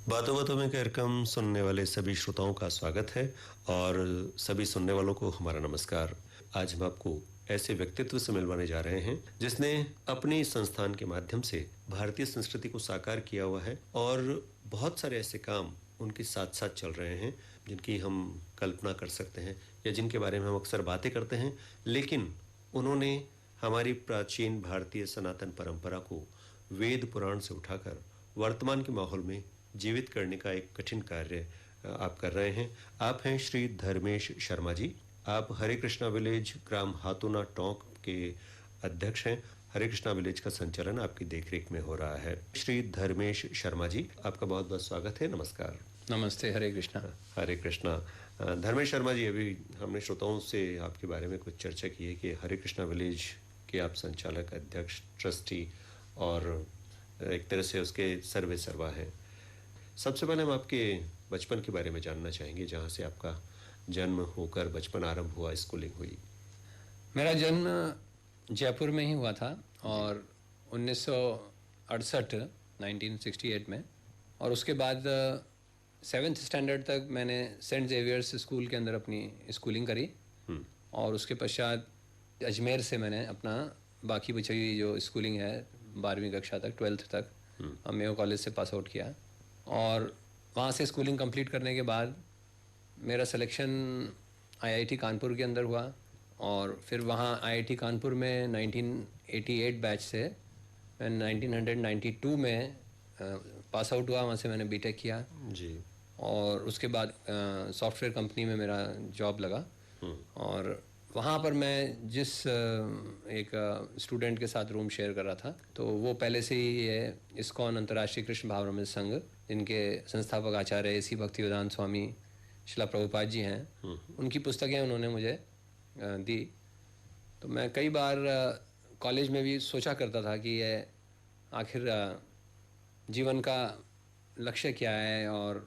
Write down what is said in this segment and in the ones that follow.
बातों बातों में कार्यक्रम सुनने वाले सभी श्रोताओं का स्वागत है और सभी सुनने वालों को हमारा नमस्कार। आज हम आपको ऐसे व्यक्तित्व से मिलवाने जा रहे हैं जिसने अपने संस्थान के माध्यम से भारतीय संस्कृति को साकार किया हुआ है और बहुत सारे ऐसे काम उनके साथ साथ चल रहे हैं जिनकी हम कल्पना कर सकते हैं या जिनके बारे में हम अक्सर बातें करते हैं, लेकिन उन्होंने हमारी प्राचीन भारतीय सनातन परंपरा को वेद पुराण से उठाकर वर्तमान के माहौल में जीवित करने का एक कठिन कार्य आप कर रहे हैं। आप हैं श्री धर्मेश शर्मा जी। आप हरे कृष्णा विलेज ग्राम हातुना टोंक के अध्यक्ष हैं। हरे कृष्णा विलेज का संचालन आपकी देखरेख में हो रहा है। श्री धर्मेश शर्मा जी, आपका बहुत बहुत स्वागत है। नमस्कार। नमस्ते। हरे कृष्णा। हरे कृष्णा। धर्मेश शर्मा जी, अभी हमने श्रोताओं से आपके बारे में कुछ चर्चा की है कि हरे कृष्णा विलेज के आप संचालक, अध्यक्ष, ट्रस्टी और एक तरह से उसके सर्वे सर्वा हैं। सबसे पहले हम आपके बचपन के बारे में जानना चाहेंगे, जहाँ से आपका जन्म होकर बचपन आरंभ हुआ, स्कूलिंग हुई। मेरा जन्म जयपुर में ही हुआ था और 1968 1968 में, और उसके बाद 7th स्टैंडर्ड तक मैंने सेंट जेवियर्स स्कूल के अंदर अपनी स्कूलिंग करी और उसके पश्चात अजमेर से मैंने अपना बाकी बची हुई जो स्कूलिंग है 12वीं कक्षा तक, 12th तक मेयो कॉलेज से पास आउट किया। और वहाँ से स्कूलिंग कंप्लीट करने के बाद मेरा सिलेक्शन आईआईटी कानपुर के अंदर हुआ और फिर वहाँ आईआईटी कानपुर में 1988 बैच से मैं 1992 में पास आउट हुआ। वहाँ से मैंने बीटेक किया जी। और उसके बाद सॉफ्टवेयर कंपनी में मेरा जॉब लगा और वहाँ पर मैं जिस एक स्टूडेंट के साथ रूम शेयर कर रहा था, तो वो पहले से ही ये इस्कॉन अंतर्राष्ट्रीय कृष्ण भावनामृत संघ, जिनके संस्थापक आचार्य श्री भक्तिवेदांत स्वामी शिला प्रभुपाद जी हैं, उनकी पुस्तकें उन्होंने मुझे दी। तो मैं कई बार कॉलेज में भी सोचा करता था कि ये आखिर जीवन का लक्ष्य क्या है और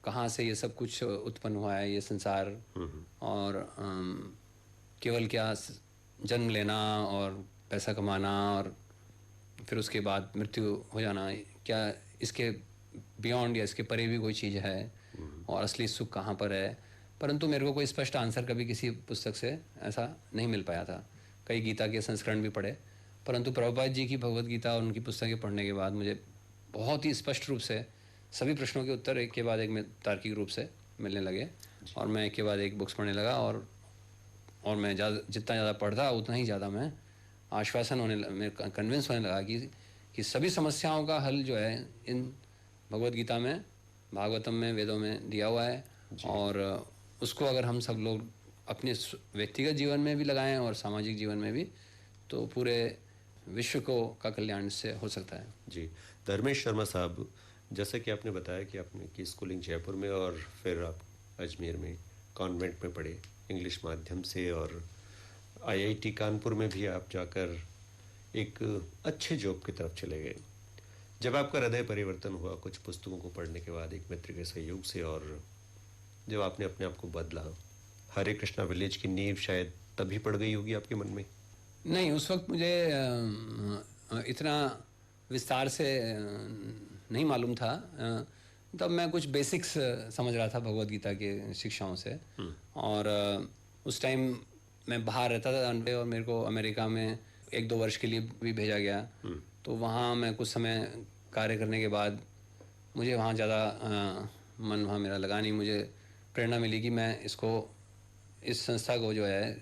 कहाँ से ये सब कुछ उत्पन्न हुआ है, ये संसार, और केवल क्या जन्म लेना और पैसा कमाना और फिर उसके बाद मृत्यु हो जाना, क्या इसके बियॉन्ड या इसके परे भी कोई चीज़ है और असली सुख कहाँ पर है। परंतु मेरे को कोई स्पष्ट आंसर कभी किसी पुस्तक से ऐसा नहीं मिल पाया था। कई गीता के संस्करण भी पढ़े, परंतु प्रभुपाद जी की भगवद गीता और उनकी पुस्तकें पढ़ने के बाद मुझे बहुत ही स्पष्ट रूप से सभी प्रश्नों के उत्तर एक के बाद एक में तार्किक रूप से मिलने लगे और मैं एक के बाद एक बुक्स पढ़ने लगा और मैं जितना ज़्यादा पढ़ता उतना ही ज़्यादा मैं आश्वासन मैं कन्विंस होने लगा कि सभी समस्याओं का हल जो है इन भगवद गीता में, भागवतम में, वेदों में दिया हुआ है और उसको अगर हम सब लोग अपने व्यक्तिगत जीवन में भी लगाएं और सामाजिक जीवन में भी, तो पूरे विश्व का कल्याण से हो सकता है। जी। धर्मेश शर्मा साहब, जैसा कि आपने बताया कि आपने की स्कूलिंग जयपुर में और फिर आप अजमेर में कॉन्वेंट में पढ़े इंग्लिश माध्यम से, और आईआईटी कानपुर में भी आप जाकर एक अच्छे जॉब की तरफ चले गए। जब आपका हृदय परिवर्तन हुआ कुछ पुस्तकों को पढ़ने के बाद, एक मित्र के सहयोग से, और जब आपने अपने आप को बदला, हरे कृष्णा विलेज की नींव शायद तभी पड़ गई होगी आपके मन में? नहीं, उस वक्त मुझे इतना विस्तार से नहीं मालूम था। तब मैं कुछ बेसिक्स समझ रहा था भगवद गीता के शिक्षाओं से, और उस टाइम मैं बाहर रहता था और मेरे को अमेरिका में 1-2 वर्ष के लिए भी भेजा गया। तो वहाँ मैं कुछ समय कार्य करने के बाद मुझे वहाँ ज़्यादा मन वहाँ मेरा लगा नहीं। मुझे प्रेरणा मिली कि मैं इस संस्था को जो है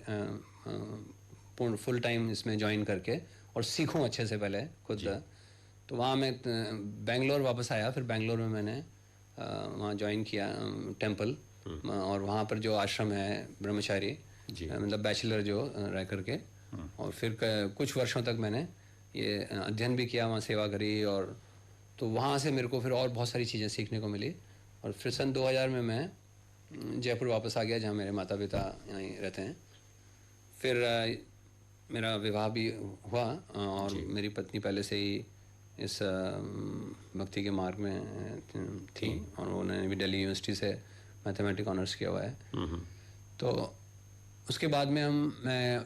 पूर्ण फुल टाइम इसमें ज्वाइन करके और सीखूं अच्छे से पहले खुद। तो वहाँ मैं बेंगलोर वापस आया। फिर बेंगलोर में मैंने वहाँ ज्वाइन किया टेंपल, और वहाँ पर जो आश्रम है ब्रह्मचारी, मतलब बैचलर जो रह करके, और फिर कुछ वर्षों तक मैंने ये अध्ययन भी किया, वहाँ सेवा करी, और तो वहाँ से मेरे को फिर और बहुत सारी चीज़ें सीखने को मिली। और फिर सन 2000 में मैं जयपुर वापस आ गया, जहाँ मेरे माता पिता यहीं रहते हैं। फिर मेरा विवाह भी हुआ और मेरी पत्नी पहले से ही इस भक्ति के मार्ग में थी और उन्होंने भी दिल्ली यूनिवर्सिटी से मैथमेटिक्स ऑनर्स किया हुआ है। तो उसके बाद में मैं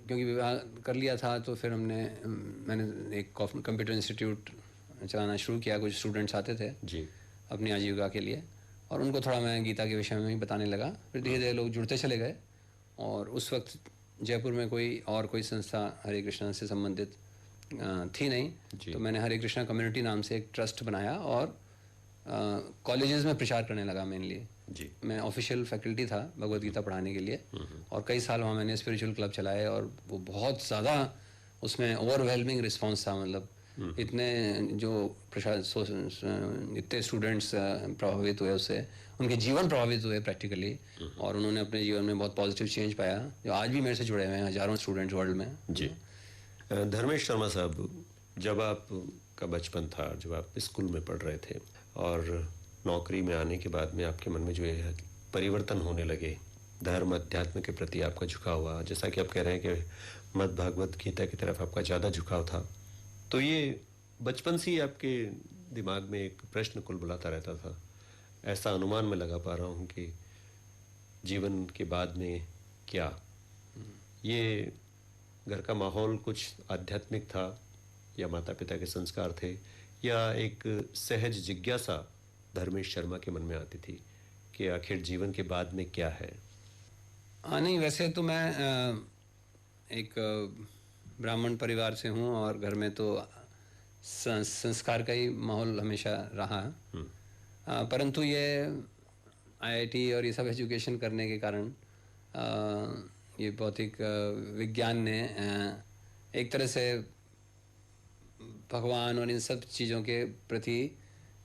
क्योंकि विवाह कर लिया था, तो फिर मैंने एक कंप्यूटर इंस्टीट्यूट चलाना शुरू किया। कुछ स्टूडेंट्स आते थे जी। अपनी आजीविका के लिए, और उनको थोड़ा मैं गीता के विषय में ही बताने लगा। फिर धीरे धीरे लोग जुड़ते चले गए, और उस वक्त जयपुर में कोई संस्था हरे कृष्णा से संबंधित थी नहीं। तो मैंने हरे कृष्णा कम्युनिटी नाम से एक ट्रस्ट बनाया, और कॉलेजेस में प्रचार करने लगा मेनली। जी। मैं ऑफिशियल फैकल्टी था भगवद गीता पढ़ाने के लिए, और कई साल वहाँ मैंने स्पिरिचुअल क्लब चलाए, और वो बहुत ज़्यादा उसमें ओवरवेलमिंग रिस्पांस था। मतलब इतने जो इतने स्टूडेंट्स प्रभावित हुए उससे, उनके जीवन प्रभावित हुए प्रैक्टिकली, और उन्होंने अपने जीवन में बहुत पॉजिटिव चेंज पाया, जो आज भी मेरे से जुड़े हुए हैं हज़ारों स्टूडेंट्स वर्ल्ड में। जी। धर्मेश शर्मा साहब, जब आपका बचपन था, जब आप स्कूल में पढ़ रहे थे और नौकरी में आने के बाद में आपके मन में जो है परिवर्तन होने लगे, धर्म अध्यात्म के प्रति आपका झुकाव हुआ, जैसा कि आप कह रहे हैं कि मद् भागवत गीता की तरफ आपका ज़्यादा झुकाव था, तो ये बचपन से ही आपके दिमाग में एक प्रश्न कुलबुलाता रहता था। ऐसा अनुमान मैं लगा पा रहा हूँ कि जीवन के बाद में क्या, ये घर का माहौल कुछ आध्यात्मिक था, या माता पिता के संस्कार थे, या एक सहज जिज्ञासा धर्मेश शर्मा के मन में आती थी कि आखिर जीवन के बाद में क्या है? नहीं, वैसे तो मैं एक ब्राह्मण परिवार से हूँ, और घर में तो संस्कार का ही माहौल हमेशा रहा है। परंतु ये आईआईटी और ये सब एजुकेशन करने के कारण ये भौतिक विज्ञान ने एक तरह से भगवान और इन सब चीज़ों के प्रति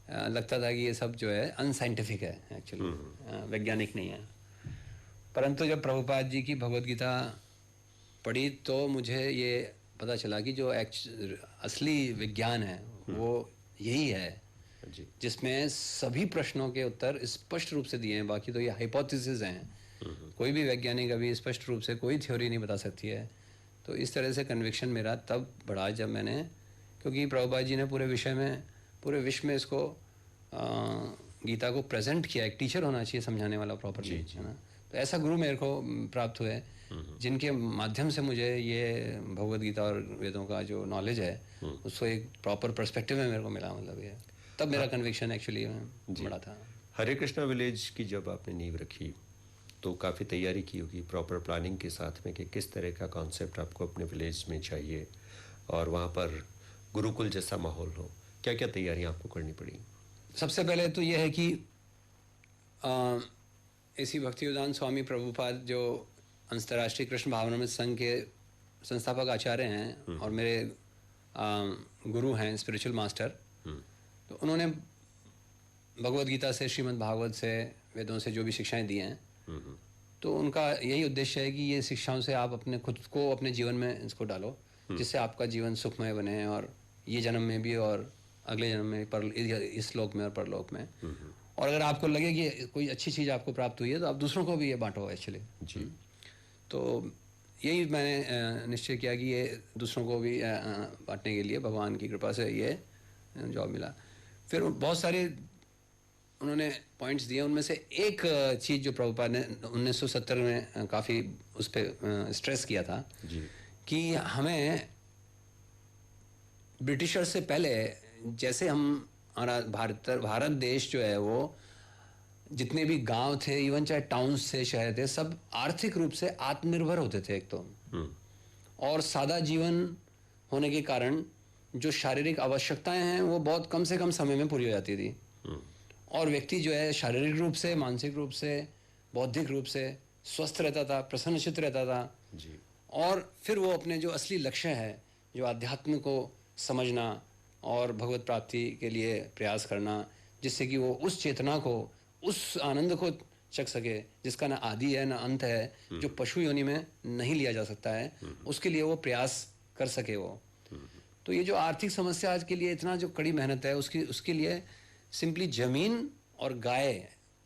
लगता था कि ये सब जो है अनसाइंटिफिक है, एक्चुअली वैज्ञानिक नहीं है। परंतु जब प्रभुपाद जी की भगवद गीता पढ़ी तो मुझे ये पता चला कि जो असली विज्ञान है वो यही है, जिसमें सभी प्रश्नों के उत्तर स्पष्ट रूप से दिए हैं। बाकी तो ये हाइपोथेसिस हैं, कोई भी वैज्ञानिक अभी स्पष्ट रूप से कोई थ्योरी नहीं बता सकती है। तो इस तरह से कन्विक्शन मेरा तब बढ़ा जब मैंने, क्योंकि प्रभुपाद जी ने पूरे विश्व में इसको गीता को प्रेजेंट किया। एक टीचर होना चाहिए समझाने वाला प्रॉपरली, है ना। तो ऐसा गुरु मेरे को प्राप्त हुए जिनके माध्यम से मुझे ये भगवद गीता और वेदों का जो नॉलेज है उसको एक प्रॉपर पर्सपेक्टिव में मेरे को मिला। मतलब ये तब मेरा कन्विक्शन एक्चुअली बड़ा था। हरे कृष्णा विलेज की जब आपने नींव रखी तो काफ़ी तैयारी की होगी प्रॉपर प्लानिंग के साथ में कि किस तरह का कॉन्सेप्ट आपको अपने विलेज में चाहिए और वहाँ पर गुरुकुल जैसा माहौल हो। क्या क्या तैयारियाँ आपको करनी पड़ी? सबसे पहले तो यह है कि इसी भक्तिवेदांत स्वामी प्रभुपाद जो अंतर्राष्ट्रीय कृष्ण भावनामृत संघ के संस्थापक आचार्य हैं और मेरे गुरु हैं, स्पिरिचुअल मास्टर, तो उन्होंने भगवद गीता से, श्रीमद् भागवत से, वेदों से जो भी शिक्षाएं दी हैं, तो उनका यही उद्देश्य है कि ये शिक्षाओं से आप अपने खुद को अपने जीवन में इसको डालो, जिससे आपका जीवन सुखमय बने, और ये जन्म में भी और अगले जन्म में, इस लोक में और परलोक में। और अगर आपको लगे कि कोई अच्छी चीज़ आपको प्राप्त हुई है तो आप दूसरों को भी ये बांटो एक्चुअली जी। तो यही मैंने निश्चय किया कि ये दूसरों को भी बांटने के लिए भगवान की कृपा से ये जॉब मिला। फिर बहुत सारे उन्होंने पॉइंट्स दिए, उनमें से एक चीज़ जो प्रभुपाद ने 1970 में काफ़ी उस पर स्ट्रेस किया था जी। कि हमें ब्रिटिशर्स से पहले, जैसे हमारा भारत देश जो है वो जितने भी गांव थे, इवन चाहे टाउन्स थे, शहर थे, सब आर्थिक रूप से आत्मनिर्भर होते थे एक तो, और सादा जीवन होने के कारण जो शारीरिक आवश्यकताएं हैं वो बहुत कम से कम समय में पूरी हो जाती थी, और व्यक्ति जो है शारीरिक रूप से, मानसिक रूप से, बौद्धिक रूप से स्वस्थ रहता था, प्रसन्नचित्त रहता था जी। और फिर वो अपने जो असली लक्ष्य है, जो आध्यात्म को समझना और भगवत प्राप्ति के लिए प्रयास करना, जिससे कि वो उस चेतना को, उस आनंद को चख सके जिसका ना आदि है ना अंत है, जो पशु योनि में नहीं लिया जा सकता है, उसके लिए वो प्रयास कर सके वो। तो ये जो आर्थिक समस्या आज के लिए इतना जो कड़ी मेहनत है, उसके लिए सिंपली जमीन और गाय,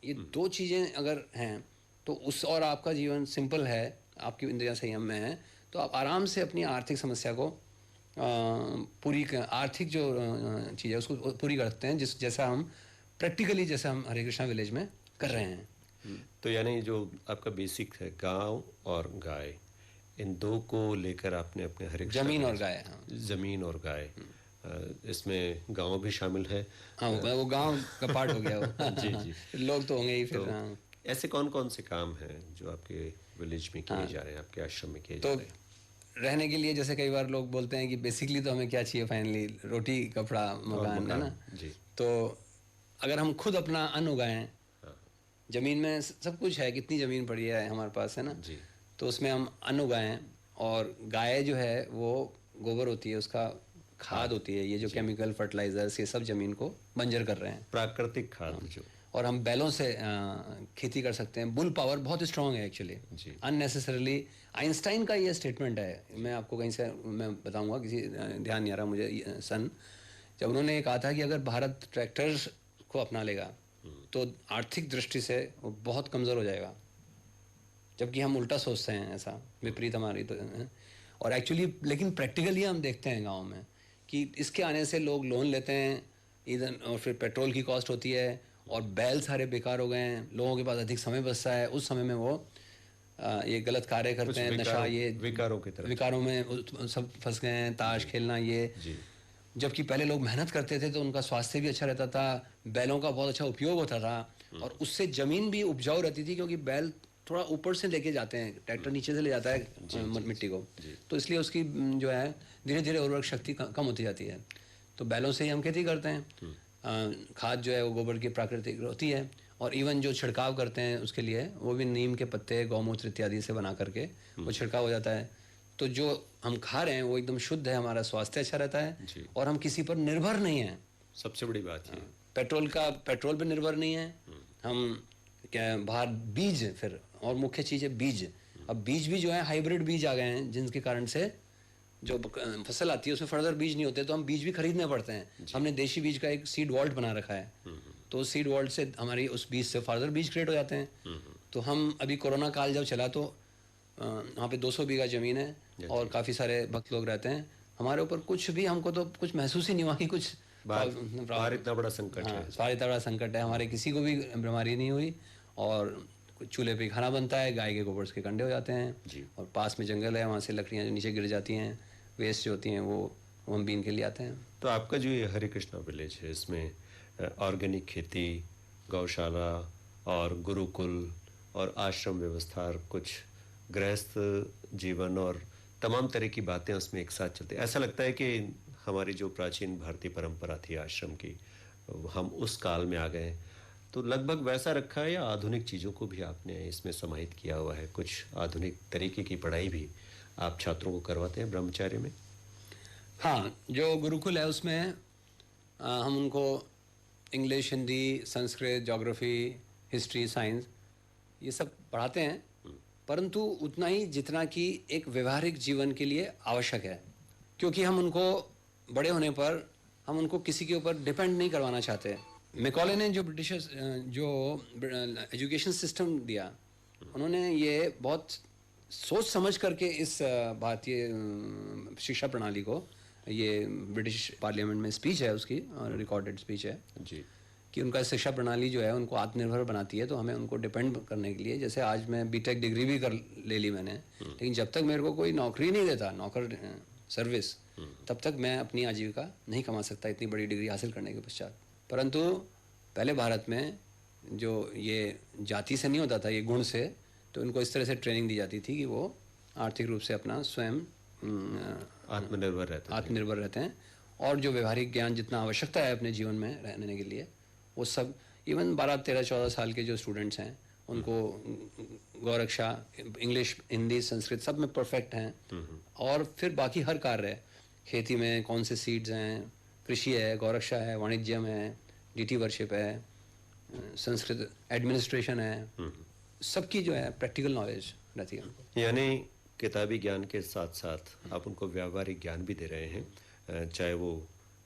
ये दो चीज़ें अगर हैं तो और आपका जीवन सिंपल है, आपकी इंद्रियां संयम में है, तो आप आराम से अपनी आर्थिक समस्या को आर्थिक जो चीज़ है उसको पूरी कर सकते हैं, जैसा हम प्रैक्टिकली, जैसा हम हरे कृष्णा विलेज में कर रहे हैं। तो यानी जो आपका बेसिक है गांव और गाय, इन दो को लेकर आपने अपने हरे कृष्णा जमीन और गाय, हाँ। जमीन और गाय, इसमें गांव भी शामिल है। हाँ, वो गांव का पार्ट हो गया वो। जी जी। लोग तो होंगे ही फिर। तो हाँ। ऐसे कौन कौन से काम हैं जो आपके विलेज में किए जा रहे हैं, आपके आश्रम में किए जा तो रहे हैं? रहने के लिए जैसे कई बार लोग बोलते हैं कि बेसिकली तो हमें क्या चाहिए, फाइनली रोटी कपड़ा और मकान, है ना। जी। तो अगर हम खुद अपना अन्न उगाएं, हाँ। जमीन में सब कुछ है, कितनी जमीन पड़ी है हमारे पास, है ना। जी। तो उसमें हम अन्न उगाएं, और गाय जो है वो गोबर होती है, उसका खाद होती है। ये जो केमिकल फर्टिलाइजर्स ये सब जमीन को बंजर कर रहे हैं। प्राकृतिक खाद जो। और हम बैलों से खेती कर सकते हैं। बुल पावर बहुत स्ट्रांग है एक्चुअली, जी। अननेसेसरली। आइंस्टाइन का ये स्टेटमेंट है, मैं आपको कहीं से मैं बताऊंगा, किसी ध्यान नहीं आ रहा मुझे सन, जब उन्होंने ये कहा था कि अगर भारत ट्रैक्टर्स को अपना लेगा तो आर्थिक दृष्टि से वो बहुत कमज़ोर हो जाएगा। जबकि हम उल्टा सोचते हैं, ऐसा विपरीत हमारी तो है। और एक्चुअली लेकिन प्रैक्टिकली हम देखते हैं गाँव में कि इसके आने से लोग लोन लेते हैं इधर, और फिर पेट्रोल की कॉस्ट होती है, और बैल सारे बेकार हो गए हैं, लोगों के पास अधिक समय बचता है, उस समय में वो ये गलत कार्य करते हैं, नशा, ये विकारों की तरफ। विकारों में सब फंस गए हैं, ताश खेलना ये। जी। जबकि पहले लोग मेहनत करते थे तो उनका स्वास्थ्य भी अच्छा रहता था, बैलों का बहुत अच्छा उपयोग होता था, और उससे ज़मीन भी उपजाऊ रहती थी, क्योंकि बैल थोड़ा ऊपर से लेके जाते हैं, ट्रैक्टर नीचे से ले जाता है मिट्टी को, तो इसलिए उसकी जो है धीरे धीरे उर्वरक शक्ति कम होती जाती है। तो बैलों से ही हम खेती करते हैं। खाद जो है वो गोबर की प्राकृतिक होती है, और इवन जो छिड़काव करते हैं उसके लिए वो भी नीम के पत्ते, गौमूत्र इत्यादि से बना करके वो छिड़काव हो जाता है। तो जो हम खा रहे हैं वो एकदम शुद्ध है, हमारा स्वास्थ्य अच्छा रहता है, और हम किसी पर निर्भर नहीं हैं। सबसे बड़ी बात ये। पेट्रोल पर निर्भर नहीं है हम, क्या बाहर बीज, फिर और मुख्य चीज़ है बीज। अब बीज भी जो है हाइब्रिड बीज आ गए हैं, जिनके कारण से जो फसल आती है उसमें फर्दर बीज नहीं होते, तो हम बीज भी खरीदने पड़ते हैं। हमने देशी बीज का एक सीड वॉल्ट बना रखा है, तो उस सीड वॉल्ट से हमारी उस बीज से फर्दर बीज क्रिएट हो जाते हैं। तो हम अभी कोरोना काल जब चला तो वहाँ पे 200 बीघा ज़मीन है और काफ़ी सारे भक्त लोग रहते हैं। हमारे ऊपर कुछ भी, हमको तो कुछ महसूस ही नहीं हुआ कि कुछ बाहर इतना बड़ा संकट है। बाहर इतना बड़ा संकट है, हमारे किसी को भी बीमारी नहीं हुई, और चूल्हे पे खाना बनता है, गाय के गोबर के कंडे हो जाते हैं, और पास में जंगल है, वहाँ से लकड़ियाँ जो नीचे गिर जाती हैं, वेस्ट जो होती हैं वो हम बीन के लिए आते हैं। तो आपका जो ये हरे कृष्णा विलेज है, इसमें ऑर्गेनिक खेती, गौशाला और गुरुकुल और आश्रम व्यवस्था और कुछ गृहस्थ जीवन और तमाम तरह की बातें उसमें एक साथ चलती है। ऐसा लगता है कि हमारी जो प्राचीन भारतीय परंपरा थी आश्रम की, हम उस काल में आ गए। तो लगभग वैसा रखा है, या आधुनिक चीज़ों को भी आपने इसमें समाहित किया हुआ है? कुछ आधुनिक तरीके की पढ़ाई भी आप छात्रों को करवाते हैं ब्रह्मचार्य में? हाँ, जो गुरुकुल है उसमें हम उनको English, Hindi, Sanskrit, geography, history, science ये सब पढ़ाते हैं, परंतु उतना ही जितना कि एक व्यवहारिक जीवन के लिए आवश्यक है। क्योंकि हम उनको बड़े होने पर हम उनको किसी के ऊपर डिपेंड नहीं करवाना चाहते। मैकॉले ने जो ब्रिटिशर्स जो एजुकेशन सिस्टम दिया, उन्होंने ये बहुत सोच समझ करके इस भारतीय शिक्षा प्रणाली को, ये ब्रिटिश पार्लियामेंट में स्पीच है उसकी, और रिकॉर्डेड स्पीच है जी, कि उनका शिक्षा प्रणाली जो है उनको आत्मनिर्भर बनाती है। तो हमें उनको डिपेंड करने के लिए, जैसे आज मैं बीटेक डिग्री भी कर ले ली मैंने, लेकिन जब तक मेरे को कोई नौकरी नहीं देता, नौकर सर्विस, तब तक मैं अपनी आजीविका नहीं कमा सकता इतनी बड़ी डिग्री हासिल करने के पश्चात। परंतु पहले भारत में जो ये जाति से नहीं होता था, ये गुण से, तो इनको इस तरह से ट्रेनिंग दी जाती थी कि वो आर्थिक रूप से अपना स्वयं आत्मनिर्भर रहते हैं, और जो व्यवहारिक ज्ञान जितना आवश्यकता है अपने जीवन में रहने के लिए, वो सब इवन 12, 13, 14 साल के जो स्टूडेंट्स हैं उनको गौरक्षा, इंग्लिश, हिंदी, संस्कृत सब में परफेक्ट हैं। और फिर बाकी हर कार्य है, खेती में कौन से सीड्स हैं, कृषि है, गौरक्षा है, वाणिज्यम है, डीटी वर्शिप है, संस्कृत एडमिनिस्ट्रेशन है, सबकी जो है प्रैक्टिकल नॉलेज रहती है उनको। यानी किताबी ज्ञान के साथ साथ आप उनको व्यावहारिक ज्ञान भी दे रहे हैं, चाहे वो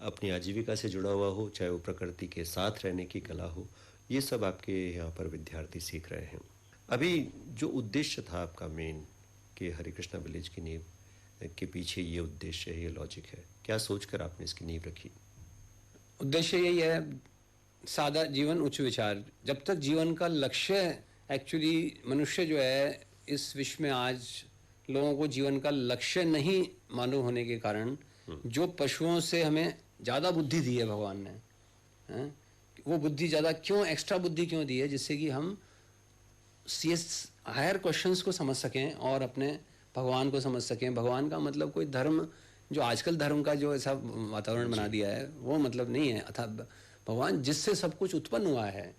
अपनी आजीविका से जुड़ा हुआ हो, चाहे वो प्रकृति के साथ रहने की कला हो, ये सब आपके यहाँ पर विद्यार्थी सीख रहे हैं। अभी जो उद्देश्य था आपका मेन, कि हरे कृष्णा विलेज की नींव के पीछे ये उद्देश्य है, ये लॉजिक है, क्या सोचकर आपने इसकी नींव रखी? उद्देश्य यही है, सादा जीवन उच्च विचार। जब तक जीवन का लक्ष्य, एक्चुअली मनुष्य जो है इस विश्व में आज लोगों को जीवन का लक्ष्य नहीं मालूम होने के कारण जो पशुओं से हमें ज़्यादा बुद्धि दी है भगवान ने, हैं? वो बुद्धि ज़्यादा क्यों, एक्स्ट्रा बुद्धि क्यों दी है? जिससे कि हम ये हायर क्वेश्चंस को समझ सकें और अपने भगवान को समझ सकें। भगवान का मतलब कोई धर्म, जो आजकल धर्म का जो ऐसा वातावरण बना दिया है, वो मतलब नहीं है। अथा भगवान जिससे सब कुछ उत्पन्न हुआ है,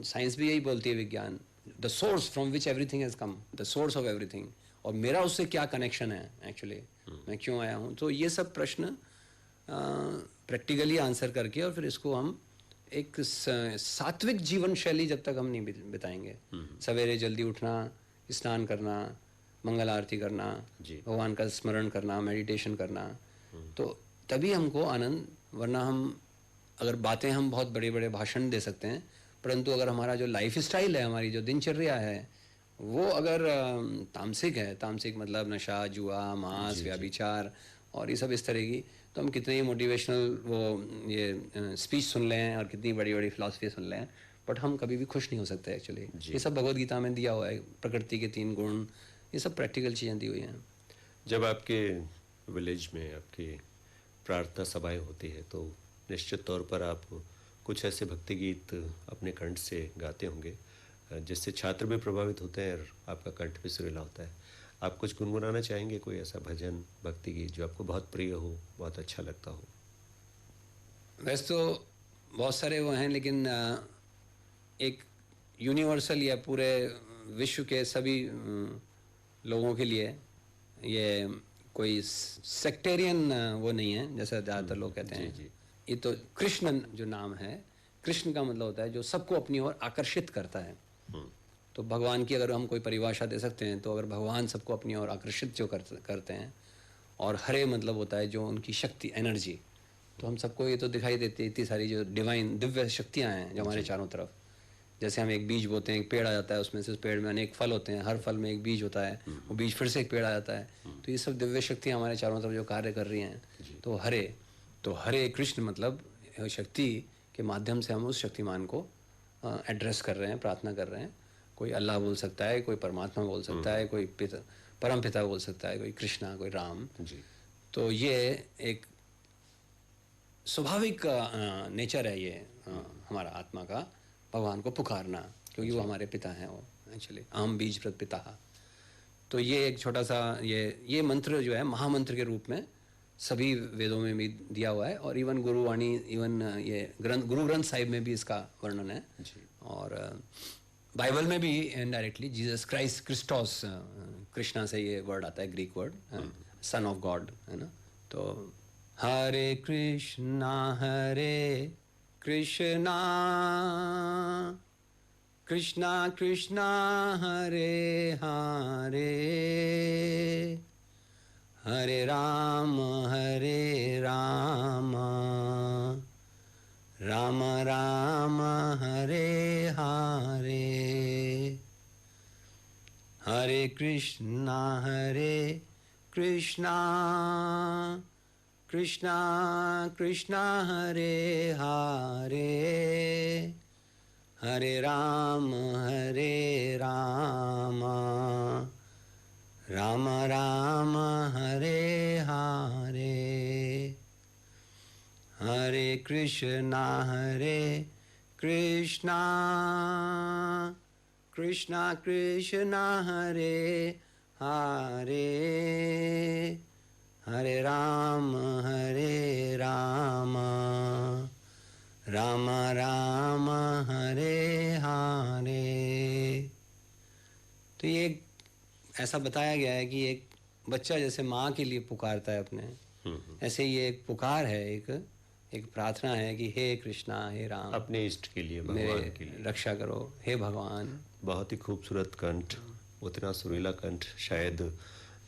साइंस भी यही बोलती है, विज्ञान, the source from which everything has come, the source of everything, और मेरा उससे क्या कनेक्शन है एक्चुअली, मैं क्यों आया हूँ। तो ये सब प्रश्न प्रैक्टिकली आंसर करके, और फिर इसको हम एक सात्विक जीवन शैली जब तक हम नहीं बिताएंगे, सवेरे जल्दी उठना, स्नान करना, मंगल आरती करना, भगवान का स्मरण करना, मेडिटेशन करना, तो तभी हमको आनंद। वरना हम अगर बातें, हम बहुत बड़े बड़े भाषण दे सकते हैं, परंतु अगर हमारा जो लाइफ स्टाइल है, हमारी जो दिनचर्या है, वो अगर तामसिक है, तामसिक मतलब नशा, जुआ, मांस, व्याभिचार और ये सब इस तरह की, तो हम कितने ही मोटिवेशनल वो ये स्पीच सुन लें और कितनी बड़ी बड़ी फिलॉसफी सुन लें, बट हम कभी भी खुश नहीं हो सकते एक्चुअली। ये सब भगवद गीता में दिया हुआ है, प्रकृति के 3 गुण, ये सब प्रैक्टिकल चीज़ें दी हुई हैं। जब आपके विलेज में आपकी प्रार्थना सभाएं होती है तो निश्चित तौर पर आप कुछ ऐसे भक्ति गीत अपने कंठ से गाते होंगे जिससे छात्र भी प्रभावित होते हैं और आपका कंठ भी सुरीला होता है। आप कुछ गुनगुनाना चाहेंगे, कोई ऐसा भजन, भक्ति गीत जो आपको बहुत प्रिय हो, बहुत अच्छा लगता हो? वैसे तो बहुत सारे वो हैं, लेकिन एक यूनिवर्सल या पूरे विश्व के सभी लोगों के लिए ये कोई सेक्टेरियन वो नहीं है, जैसा ज़्यादातर लोग कहते हैं। ये तो कृष्ण जो नाम है, कृष्ण का मतलब होता है जो सबको अपनी ओर आकर्षित करता है। तो भगवान की अगर हम कोई परिभाषा दे सकते हैं, तो अगर भगवान सबको अपनी ओर आकर्षित जो करते हैं, और हरे मतलब होता है जो उनकी शक्ति, एनर्जी, तो हम सबको ये तो दिखाई देती है, इतनी सारी जो डिवाइन दिव्य शक्तियाँ हैं जो हमारे चारों तरफ। जैसे हम एक बीज बोते हैं, एक पेड़ आ जाता है, उसमें से उस पेड़ में अनेक फल होते हैं, हर फल में एक बीज होता है, वो बीज फिर से एक पेड़ आ जाता है। तो ये सब दिव्य शक्तियाँ हमारे चारों तरफ जो कार्य कर रही हैं, तो हरे कृष्ण मतलब शक्ति के माध्यम से हम उस शक्तिमान को एड्रेस कर रहे हैं, प्रार्थना कर रहे हैं। कोई अल्लाह बोल सकता है, कोई परमात्मा बोल सकता है, कोई परम पिता बोल सकता है, कोई कृष्णा, कोई राम। तो ये एक स्वाभाविक नेचर है ये हमारा आत्मा का, भगवान को पुकारना, क्योंकि वो हमारे पिता हैं, वो एक्चुअली अहम बीज प्रद पिता। तो ये एक छोटा सा ये मंत्र जो है महामंत्र के रूप में सभी वेदों में भी दिया हुआ है, और इवन गुरुवाणी, इवन ये गुरु ग्रंथ साहिब में भी इसका वर्णन है। और बाइबल में भी indirectly Jesus Christ, Christos, Krishna से ये वर्ड आता है, Greek word, son of God, है ना। तो हरे कृष्णा कृष्णा कृष्णा हरे हरे, हरे राम राम राम हरे हरे, हरे कृष्णा कृष्णा कृष्णा हरे हरे, हरे राम राम राम हरे हरे, हरे कृष्णा कृष्णा कृष्णा हरे हरे, हरे राम राम राम हरे हरे। तो ये ऐसा बताया गया है कि एक बच्चा जैसे माँ के लिए पुकारता है अपने, ऐसे ही एक पुकार है, एक प्रार्थना है कि हे कृष्णा, हे राम, अपने इष्ट के लिए, भगवान के लिए रक्षा करो, हे भगवान। बहुत ही खूबसूरत कंठ, उतना सुरीला कंठ शायद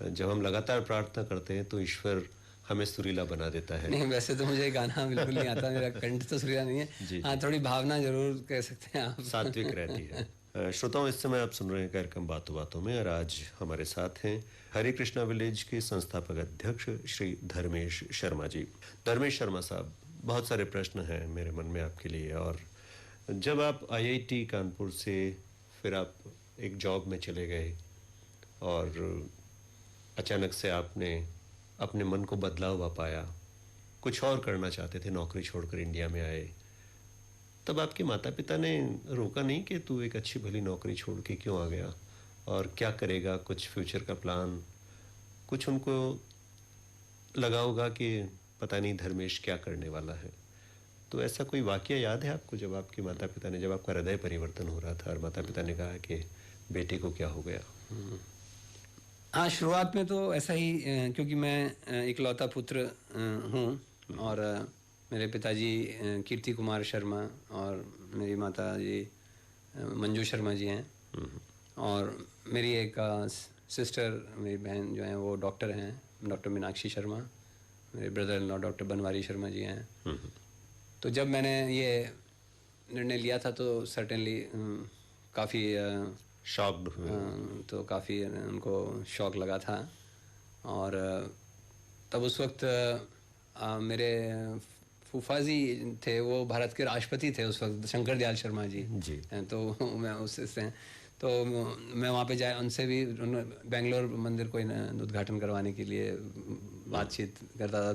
जब हम लगातार प्रार्थना करते हैं तो ईश्वर हमें सुरीला बना देता है। नहीं, वैसे तो मुझे गाना बिल्कुल नहीं आता, मेरा कंठ तो सुरीला नहीं है। हाँ, थोड़ी भावना जरूर कह सकते हैं आप, सात्विक रहती है। श्रोताओं, इस समय आप सुन रहे हैं कार्यक्रम बातों बातों में, और आज हमारे साथ हैं हरे कृष्णा विलेज के संस्थापक अध्यक्ष श्री धर्मेश शर्मा जी। धर्मेश शर्मा साहब, बहुत सारे प्रश्न हैं मेरे मन में आपके लिए। और जब आप IIT कानपुर से फिर आप एक जॉब में चले गए और अचानक से आपने अपने मन को बदला हुआ पाया, कुछ और करना चाहते थे, नौकरी छोड़कर इंडिया में आए, तब आपके माता पिता ने रोका नहीं कि तू एक अच्छी भली नौकरी छोड़ के क्यों आ गया और क्या करेगा, कुछ फ्यूचर का प्लान? कुछ उनको लगा होगा कि पता नहीं धर्मेश क्या करने वाला है। तो ऐसा कोई वाकया याद है आपको जब आपके माता पिता ने, जब आपका हृदय परिवर्तन हो रहा था और माता पिता ने कहा कि बेटे को क्या हो गया? हाँ, शुरुआत में तो ऐसा ही क्योंकि मैं इकलौता पुत्र हूँ और मेरे पिताजी कीर्ति कुमार शर्मा और मेरी माता जी मंजू शर्मा जी हैं, और मेरी एक सिस्टर, मेरी बहन जो हैं वो डॉक्टर हैं, डॉक्टर मीनाक्षी शर्मा। मेरे brother in law doctor Banwari Sharma ji हैं। तो जब मैंने ये निर्णय लिया था तो सर्टेनली काफ़ी शॉक्ड हुए? तो काफ़ी उनको शौक लगा था। और तब उस वक्त मेरे फूफा जी थे, वो भारत के राष्ट्रपति थे उस वक्त, शंकर दयाल शर्मा जी। जी। तो मैं उससे तो मैं वहाँ पे जाए, उनसे भी बेंगलोर मंदिर को उद्घाटन करवाने के लिए बातचीत करता था।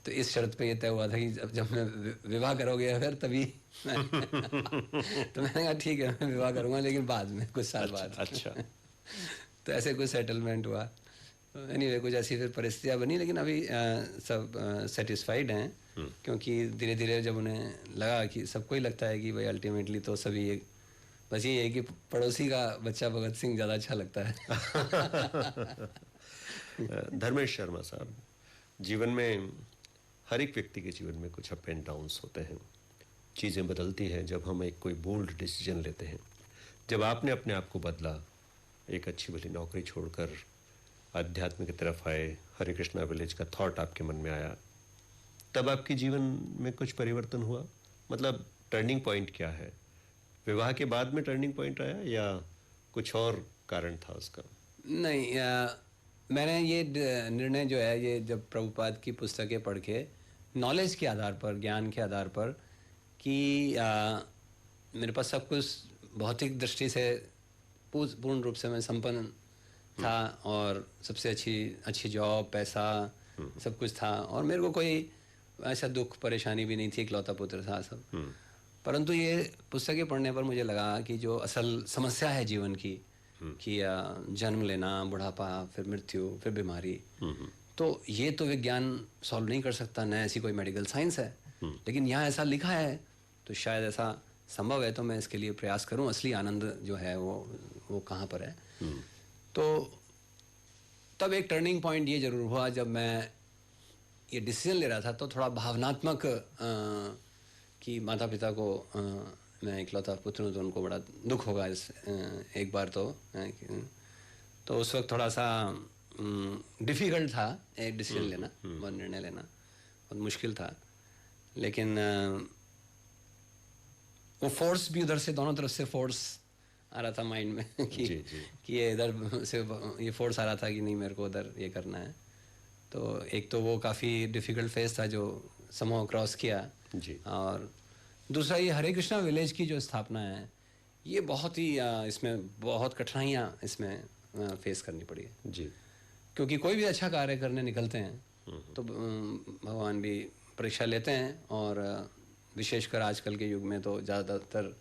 तो इस शर्त पे ये तय हुआ था कि जब मैं विवाह करोगे फिर तभी तो मैंने कहा ठीक है, मैं विवाह करूँगा, लेकिन बाद में कुछ साल बाद। अच्छा। तो ऐसे कुछ सेटलमेंट हुआ। एनीवे कुछ ऐसी फिर परिस्थितियाँ बनी, लेकिन अभी सब सेटिस्फाइड हैं, क्योंकि धीरे धीरे जब उन्हें लगा कि सबको ही लगता है कि भाई अल्टीमेटली तो सभी एक, बस ये है कि पड़ोसी का बच्चा भगत सिंह ज़्यादा अच्छा लगता है। धर्मेश शर्मा साहब, जीवन में हर एक व्यक्ति के जीवन में कुछ अप एंड डाउन्स होते हैं, चीज़ें बदलती हैं जब हम एक कोई बोल्ड डिसीजन लेते हैं। जब आपने अपने आप को बदला, एक अच्छी भली नौकरी छोड़कर अध्यात्म की तरफ आए, हरे कृष्णा विलेज का थॉट आपके मन में आया, तब आपके जीवन में कुछ परिवर्तन हुआ? मतलब टर्निंग पॉइंट क्या है? विवाह के बाद में टर्निंग पॉइंट आया या कुछ और कारण था उसका? नहीं, मैंने ये निर्णय जो है, ये जब प्रभुपाद की पुस्तकें पढ़ के, नॉलेज के आधार पर, ज्ञान के आधार पर, कि मेरे पास सब कुछ भौतिक दृष्टि से पूर्ण रूप से मैं संपन्न था, और सबसे अच्छी जॉब, पैसा, सब कुछ था, और मेरे को कोई ऐसा दुख परेशानी भी नहीं थी, इकलौता पुत्र था सब। परंतु ये पुस्तकें पढ़ने पर मुझे लगा कि जो असल समस्या है जीवन की, कि जन्म लेना, बुढ़ापा, फिर मृत्यु, फिर बीमारी, तो ये तो विज्ञान सॉल्व नहीं कर सकता, न ऐसी कोई मेडिकल साइंस है। लेकिन यहाँ ऐसा लिखा है तो शायद ऐसा संभव है, तो मैं इसके लिए प्रयास करूँ, असली आनंद जो है वो कहाँ पर है। तो तब एक टर्निंग पॉइंट ये ज़रूर हुआ, जब मैं ये डिसीजन ले रहा था तो थोड़ा भावनात्मक कि माता पिता को मैं इकलौता पुत्र हूँ तो उनको बड़ा दुख होगा इस एक बार तो उस वक्त थोड़ा सा डिफ़िकल्ट था एक डिसीजन लेना, बहुत निर्णय लेना बहुत मुश्किल था। लेकिन वो फोर्स भी उधर से, दोनों तरफ से फोर्स आ रहा था माइंड में कि ये इधर से ये फोर्स आ रहा था कि नहीं, मेरे को उधर ये करना है। तो एक तो वो काफ़ी डिफ़िकल्ट फेज था जो समूह क्रॉस किया जी। और दूसरा ये हरे कृष्णा विलेज की जो स्थापना है, ये बहुत ही इसमें बहुत कठिनाइयाँ इसमें फेस करनी पड़ी है जी। क्योंकि कोई भी अच्छा कार्य करने निकलते हैं तो भगवान भी परीक्षा लेते हैं, और विशेषकर आजकल के युग में तो ज़्यादातर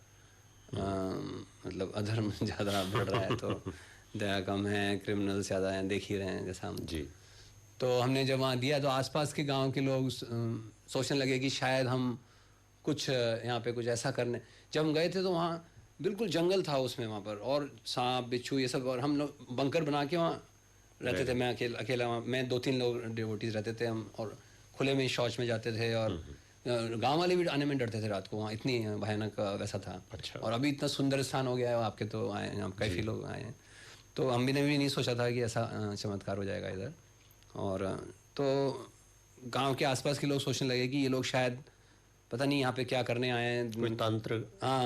मतलब अधर्म ज़्यादा बढ़ रहा है, तो दया कम है, क्रिमिनल ज़्यादा हैं, देख ही रहे हैं जैसा हम। जी। तो हमने जब वहाँ दिया तो आसपास के गांव के लोग सोचने लगे कि शायद हम कुछ यहाँ पे कुछ ऐसा करने। जब हम गए थे तो वहाँ बिल्कुल जंगल था उसमें, वहाँ पर, और सांप बिच्छू ये सब, और हम लोग बंकर बना के वहाँ रहते थे। मैं अकेला वहाँ, मैं 2-3 लोग डिवोटीज रहते थे हम, और खुले में शौच में जाते थे, और गांव वाले भी आने में डरते थे रात को, वहाँ इतनी भयानक वैसा था। अच्छा। और अभी इतना सुंदर स्थान हो गया है, आपके तो आए हैं, काफ़ी लोग आए हैं, तो हम भी ने भी नहीं सोचा था कि ऐसा चमत्कार हो जाएगा इधर। और तो गांव के आसपास के लोग सोचने लगे कि ये लोग शायद पता नहीं यहाँ पे क्या करने आए हैं, कोई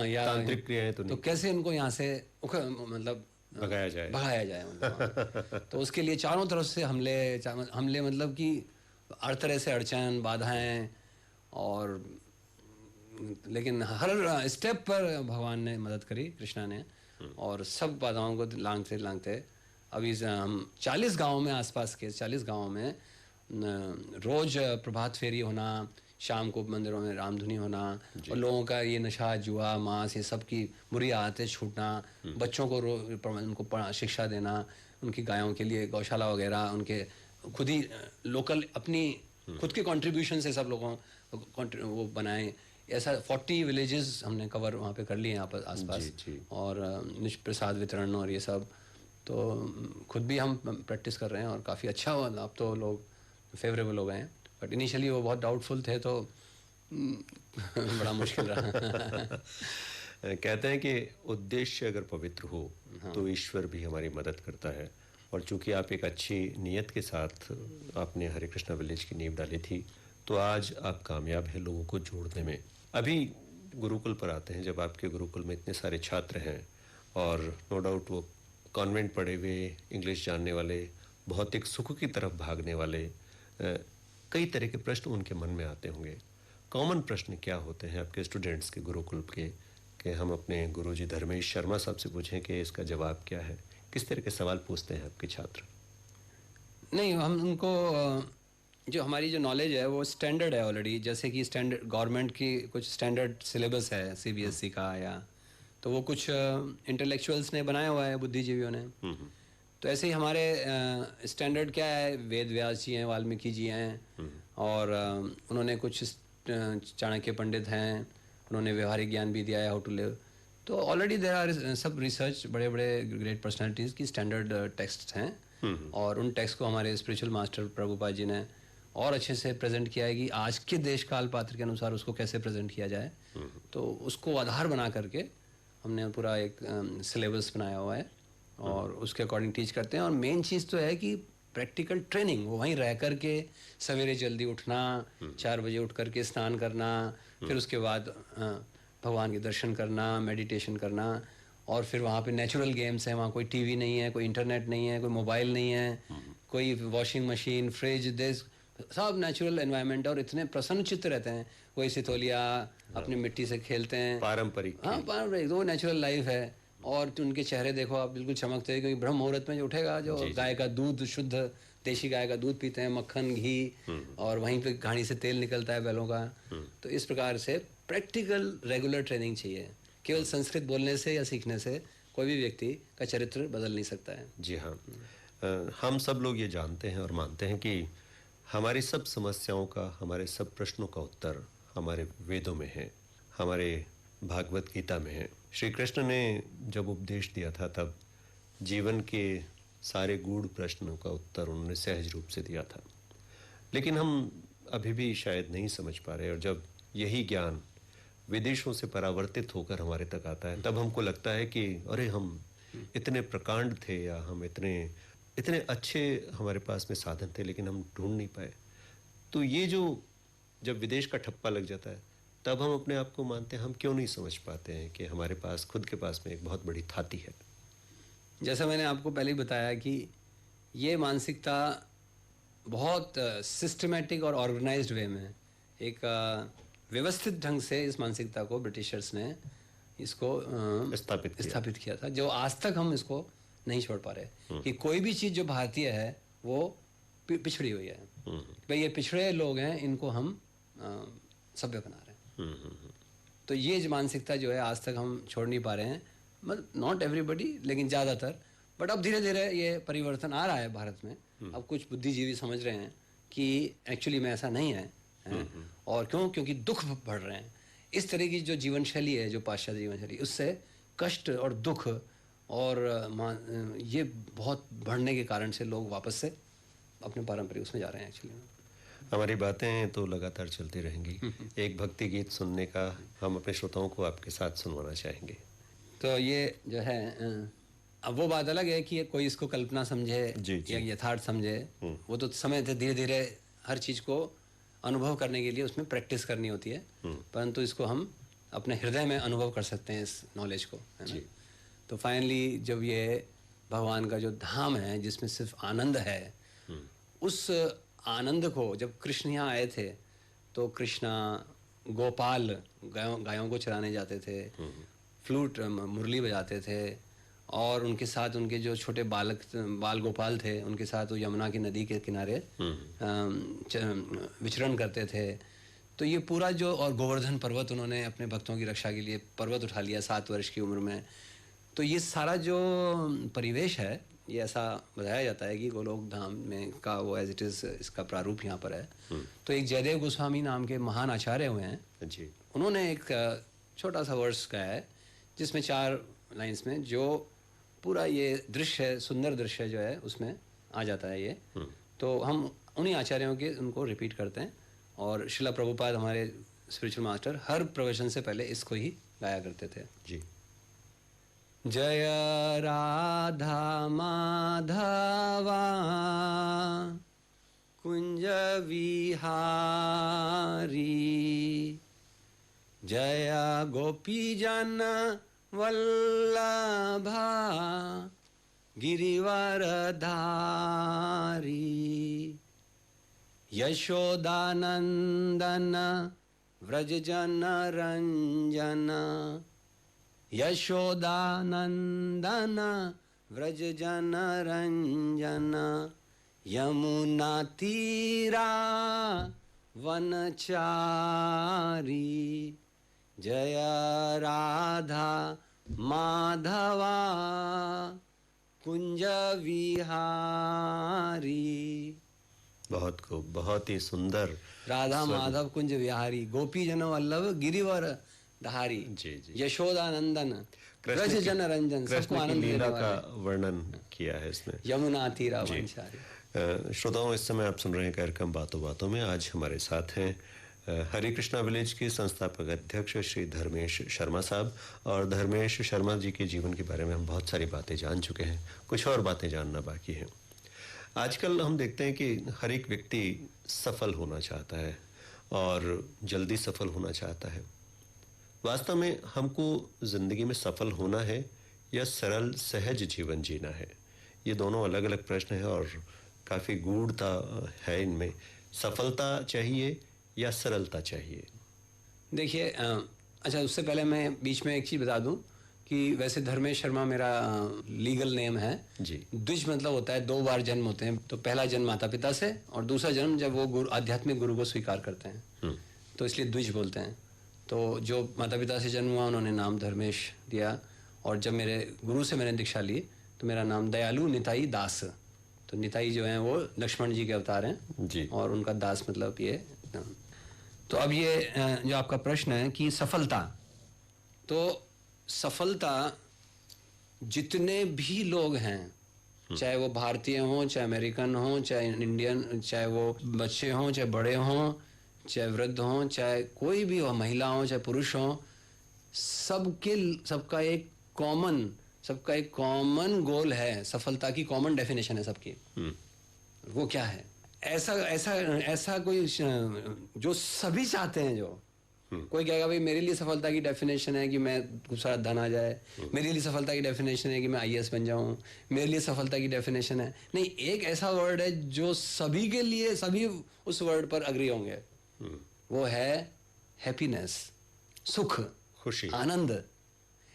या तांत्रिक क्रियाएं तो कैसे इनको यहाँ से मतलब भगाया जाए मतलब तो उसके लिए चारों तरफ से हमले मतलब कि हर तरह से अड़चन, बाधाएं, और लेकिन हर स्टेप पर भगवान ने मदद करी, कृष्णा ने, और सब बाधाओं को लांघते लांघते अभी हम 40 गाँव में, आसपास के 40 गाँव में रोज प्रभात फेरी होना, शाम को मंदिरों में रामधुनी होना, और लोगों का ये नशा, जुआ, मांस, ये सब की बुरी आदतें छूटना, बच्चों को उनको शिक्षा देना, उनकी गायों के लिए गौशाला वगैरह, उनके खुद ही लोकल अपनी खुद के कंट्रीब्यूशन से सब लोगों वो बनाएं। ऐसा 40 विलेजेस हमने कवर वहाँ पे कर लिए यहाँ पर आसपास, और प्रसाद वितरण और ये सब। तो खुद भी हम प्रैक्टिस कर रहे हैं और काफ़ी अच्छा हुआ, अब तो लोग फेवरेबल हो गए हैं, बट इनिशियली वो बहुत डाउटफुल थे, तो बड़ा मुश्किल रहा। कहते हैं कि उद्देश्य अगर पवित्र हो तो ईश्वर भी हमारी मदद करता है, और चूंकि आप एक अच्छी नीयत के साथ आपने हरे कृष्णा विलेज की नींव डाली थी, तो आज आप कामयाब हैं लोगों को जोड़ने में। अभी गुरुकुल पर आते हैं, जब आपके गुरुकुल में इतने सारे छात्र हैं और नो डाउट वो कॉन्वेंट पढ़े हुए, इंग्लिश जानने वाले, भौतिक सुख की तरफ भागने वाले, कई तरह के प्रश्न उनके मन में आते होंगे। कॉमन प्रश्न क्या होते हैं आपके स्टूडेंट्स के गुरुकुल के, कि हम अपने गुरुजी धर्मेश शर्मा साहब से पूछें कि इसका जवाब क्या है? किस तरह के सवाल पूछते हैं आपके छात्र? नहीं, हम उनको जो हमारी जो नॉलेज है वो स्टैंडर्ड है ऑलरेडी, जैसे कि स्टैंडर्ड गवर्नमेंट की कुछ स्टैंडर्ड सिलेबस है सीबीएसई का, या तो वो कुछ इंटेलेक्चुअल्स ने बनाया हुआ है, बुद्धिजीवियों ने। तो ऐसे ही हमारे स्टैंडर्ड क्या है, वेद व्यास जी हैं, वाल्मीकि जी हैं, और उन्होंने कुछ चाणक्य पंडित हैं, उन्होंने व्यवहारिक ज्ञान भी दिया है, हाउ टू लिव। तो ऑलरेडी देयर आर सब रिसर्च, बड़े बड़े ग्रेट पर्सनालिटीज़ की स्टैंडर्ड टेक्स्ट हैं, और उन टेक्स्ट को हमारे स्पिरिचुअल मास्टर प्रभुपाद जी ने और अच्छे से प्रेजेंट किया है कि आज के देश काल पात्र के अनुसार उसको कैसे प्रेजेंट किया जाए। तो उसको आधार बना करके हमने पूरा एक सिलेबस बनाया हुआ है, और उसके अकॉर्डिंग टीच करते हैं। और मेन चीज़ तो है कि प्रैक्टिकल ट्रेनिंग, वो वहीं रह कर के सवेरे जल्दी उठना, 4 बजे उठ करके स्नान करना, फिर उसके बाद भगवान के दर्शन करना, मेडिटेशन करना, और फिर वहाँ पे नेचुरल गेम्स हैं, वहाँ कोई टीवी नहीं है, कोई इंटरनेट नहीं है, कोई मोबाइल नहीं है, कोई वॉशिंग मशीन, फ्रिज, दिस, सब नेचुरल एनवायरनमेंट, और इतने प्रसन्न चित्त रहते हैं। कोई सितोलिया अपनी मिट्टी से खेलते हैं, पारंपरिक। हाँ पारंपरिक, वो नेचुरल लाइफ है। और उनके चेहरे देखो आप, बिल्कुल चमकते हैं, क्योंकि ब्रह्म मुहूर्त में जो उठेगा, जो गाय का दूध, शुद्ध देशी गाय का दूध पीते हैं, मक्खन, घी, और वहीं पे घानी से तेल निकलता है बैलों का। तो इस प्रकार से प्रैक्टिकल रेगुलर ट्रेनिंग चाहिए। केवल संस्कृत बोलने से या सीखने से कोई भी व्यक्ति का चरित्र बदल नहीं सकता है। जी हाँ, हम सब लोग ये जानते हैं और मानते हैं कि हमारी सब समस्याओं का, हमारे सब प्रश्नों का उत्तर हमारे वेदों में है, हमारे भागवत गीता में है। श्री कृष्ण ने जब उपदेश दिया था, तब जीवन के सारे गूढ़ प्रश्नों का उत्तर उन्होंने सहज रूप से दिया था, लेकिन हम अभी भी शायद नहीं समझ पा रहे। और जब यही ज्ञान विदेशों से परावर्तित होकर हमारे तक आता है, तब हमको लगता है कि अरे हम इतने प्रकांड थे, या हम इतने इतने अच्छे हमारे पास में साधन थे, लेकिन हम ढूंढ नहीं पाए। तो ये जो जब विदेश का ठप्पा लग जाता है, तब हम अपने आप को मानते हैं, हम क्यों नहीं समझ पाते हैं कि हमारे पास खुद के पास में एक बहुत बड़ी थाती है। जैसा मैंने आपको पहले ही बताया कि ये मानसिकता बहुत सिस्टमेटिक और ऑर्गेनाइज्ड वे में, एक व्यवस्थित ढंग से इस मानसिकता को ब्रिटिशर्स ने इसको स्थापित किया था, जो आज तक हम इसको नहीं छोड़ पा रहे। कि कोई भी चीज़ जो भारतीय है वो पिछड़ी हुई है, भाई ये पिछड़े लोग हैं, इनको हम सभ्य बना रहे हैं। तो ये जो मानसिकता जो है आज तक हम छोड़ नहीं पा रहे हैं, मतलब नॉट एवरीबडी, लेकिन ज़्यादातर। बट अब धीरे धीरे ये परिवर्तन आ रहा है भारत में। अब कुछ बुद्धिजीवी समझ रहे हैं कि एक्चुअली में ऐसा नहीं है, और क्योंकि दुख बढ़ रहे हैं। इस तरह की जो जीवन शैली है, जो पाश्चात्य जीवन शैली, उससे कष्ट और दुख और ये बहुत बढ़ने के कारण से लोग वापस से अपने पारंपरिक उसमें जा रहे हैं एक्चुअली। हमारी बातें तो लगातार चलती रहेंगी। एक भक्ति गीत सुनने का हम अपने श्रोताओं को आपके साथ सुनवाना चाहेंगे। तो ये जो है, अब वो बात अलग है कि कोई इसको कल्पना समझे या यथार्थ समझे, वो तो समय धीरे धीरे हर चीज़ को अनुभव करने के लिए उसमें प्रैक्टिस करनी होती है, परंतु इसको हम अपने हृदय में अनुभव कर सकते हैं इस नॉलेज को, है ना। तो फाइनली जब ये भगवान का जो धाम है जिसमें सिर्फ आनंद है, उस आनंद को जब कृष्ण यहाँ आए थे, तो कृष्णा गोपाल गायों को चराने जाते थे, फ्लूट मुरली बजाते थे, और उनके साथ उनके जो छोटे बाल गोपाल थे, उनके साथ वो यमुना की नदी के किनारे विचरण करते थे। तो ये पूरा जो, और गोवर्धन पर्वत उन्होंने अपने भक्तों की रक्षा के लिए पर्वत उठा लिया 7 वर्ष की उम्र में। तो ये सारा जो परिवेश है, ये ऐसा बताया जाता है कि गोलोक धाम में का वो एज इट इज़ इसका प्रारूप यहाँ पर है। तो एक जयदेव गोस्वामी नाम के महान आचार्य हुए हैं जी। उन्होंने एक छोटा सा वर्ष गाया है जिसमें 4 लाइंस में जो पूरा ये दृश्य, सुंदर दृश्य जो है उसमें आ जाता है ये। तो हम उन्हीं आचार्यों के उनको रिपीट करते हैं, और शिला प्रभुपाद हमारे स्पिरिचुअल मास्टर हर प्रवचन से पहले इसको ही गाया करते थे। जी। जय राधा माधवा कुंज विहारी, जय गोपी जन वल्लभा गिरिवरधारी, यशोदानंदन व्रज जन रंजन, यशोदानंदन व्रज जन रंजन, यमुना तीरा वनचारी, जय राधा माधवा कुंज विहारी। बहुत खूब, बहुत ही सुंदर। राधा माधव कुंज विहारी, गोपी जन वल्लभ गिरिवर धारी, जी जी। यशोदानंदन कृष्ण ब्रज की- जन रंजन, सबको कृष्ण की आनंद देने लीला वाले। का वर्णन किया है इसमें। यमुना तीरा वनचारी। श्रोताओं, इस समय आप सुन रहे हैं कार्यक्रम बातों बातों में। आज हमारे साथ हैं हरे कृष्णा विलेज के संस्थापक अध्यक्ष श्री धर्मेश शर्मा साहब। और धर्मेश शर्मा जी के जीवन के बारे में हम बहुत सारी बातें जान चुके हैं, कुछ और बातें जानना बाकी है। आजकल हम देखते हैं कि हर एक व्यक्ति सफल होना चाहता है और जल्दी सफल होना चाहता है। वास्तव में हमको ज़िंदगी में सफल होना है या सरल सहज जीवन जीना है? ये दोनों अलग अलग प्रश्न हैं और काफ़ी गूढ़ता है इनमें। सफलता चाहिए या सरलता चाहिए? देखिए, अच्छा उससे पहले मैं बीच में एक चीज़ बता दूं कि वैसे धर्मेश शर्मा मेरा लीगल नेम है जी। द्विज मतलब होता है 2 बार जन्म होते हैं। तो पहला जन्म माता पिता से और दूसरा जन्म जब वो गुरु, आध्यात्मिक गुरु को स्वीकार करते हैं, तो इसलिए द्विज बोलते हैं। तो जो माता पिता से जन्म हुआ उन्होंने नाम धर्मेश दिया, और जब मेरे गुरु से मैंने दीक्षा ली तो मेरा नाम दयालु निताई दास। तो निताई जो हैं वो लक्ष्मण जी के अवतार हैं जी। और उनका दास मतलब ये। तो अब ये जो आपका प्रश्न है कि सफलता, तो सफलता जितने भी लोग हैं, चाहे वो भारतीय हों, चाहे अमेरिकन हों, चाहे इंडियन, चाहे वो बच्चे हों, चाहे बड़े हों, चाहे वृद्ध हों, चाहे कोई भी हो, महिला हों चाहे पुरुष हों, सबका एक कॉमन गोल है। सफलता की कॉमन डेफिनेशन है सबकी। वो क्या है? ऐसा कोई जो सभी चाहते हैं। जो कोई कहेगा भाई मेरे लिए सफलता की डेफिनेशन है कि मैं खूब सारा धन आ जाए, मेरे लिए सफलता की डेफिनेशन है कि मैं आईएएस बन जाऊं, मेरे लिए सफलता की डेफिनेशन है। नहीं, एक ऐसा वर्ड है जो सभी के लिए, सभी उस वर्ड पर अग्री होंगे। वो है हैप्पीनेस, सुख, खुशी, आनंद।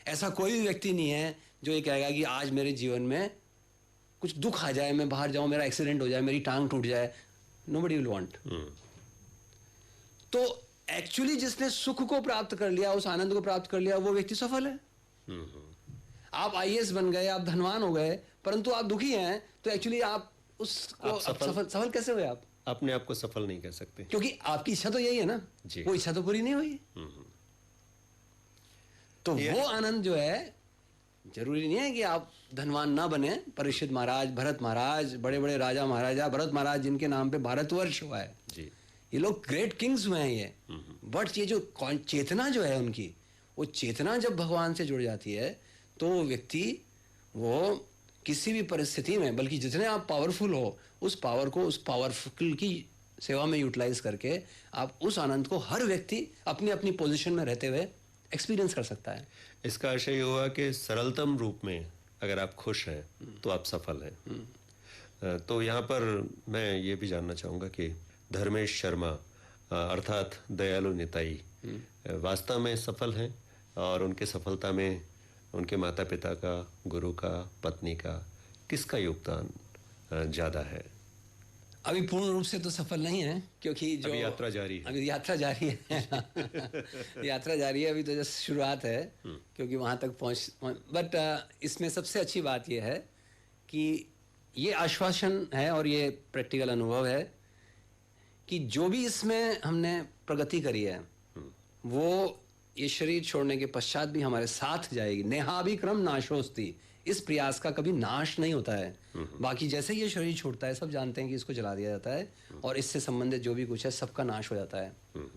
ऐसा कोई भी व्यक्ति नहीं है जो ये कहेगा कि आज मेरे जीवन में कुछ दुख आ जाए, मैं बाहर जाऊं, मेरा एक्सीडेंट हो जाए, मेरी टांग टूट जाए। Nobody will want. तो एक्चुअली जिसने सुख को प्राप्त कर लिया, उस आनंद को प्राप्त कर लिया, वो व्यक्ति सफल है। आप आईएएस बन गए, आप धनवान हो गए, परंतु आप दुखी हैं, तो एक्चुअली आप उसको सफल कैसे हुए? आप अपने आप को सफल नहीं कह सकते, क्योंकि आपकी इच्छा तो यही है ना। वो इच्छा तो पूरी नहीं हुई। तो वो आनंद जो है, जरूरी नहीं है कि आप धनवान ना बने। परीक्षित महाराज, भरत महाराज, बड़े बड़े राजा महाराजा, भरत महाराज जिनके नाम पे भारतवर्ष हुआ है जी। ये लोग ग्रेट किंग्स हुए हैं ये। बट ये जो चेतना जो है उनकी, वो चेतना जब भगवान से जुड़ जाती है तो वो व्यक्ति, वो किसी भी परिस्थिति में, बल्कि जितने आप पावरफुल हो, उस पावर को, उस पावरफुल की सेवा में यूटिलाइज करके आप उस आनंद को हर व्यक्ति अपनी अपनी पोजीशन में रहते हुए एक्सपीरियंस कर सकता है। इसका आशय ये हुआ कि सरलतम रूप में अगर आप खुश हैं तो आप सफल हैं। तो यहाँ पर मैं ये भी जानना चाहूँगा कि धर्मेश शर्मा अर्थात दयालु निताई वास्तव में सफल हैं और उनके सफलता में उनके माता पिता का, गुरु का, पत्नी का, किसका योगदान ज़्यादा है? अभी पूर्ण रूप से तो सफल नहीं है, क्योंकि जो अभी यात्रा जारी है। अभी यात्रा जारी है यात्रा जारी है, अभी तो जस्ट शुरुआत है, क्योंकि वहाँ तक बट इसमें सबसे अच्छी बात यह है कि ये आश्वासन है और ये प्रैक्टिकल अनुभव है कि जो भी इसमें हमने प्रगति करी है वो ये शरीर छोड़ने के पश्चात भी हमारे साथ जाएगी। नेहाभिक्रम नाशोस्ति, इस प्रयास का कभी नाश नहीं होता है। बाकी जैसे ये शरीर छोड़ता है, सब जानते हैं कि इसको जला दिया जाता है और इससे संबंधित जो भी कुछ है सबका नाश हो जाता है।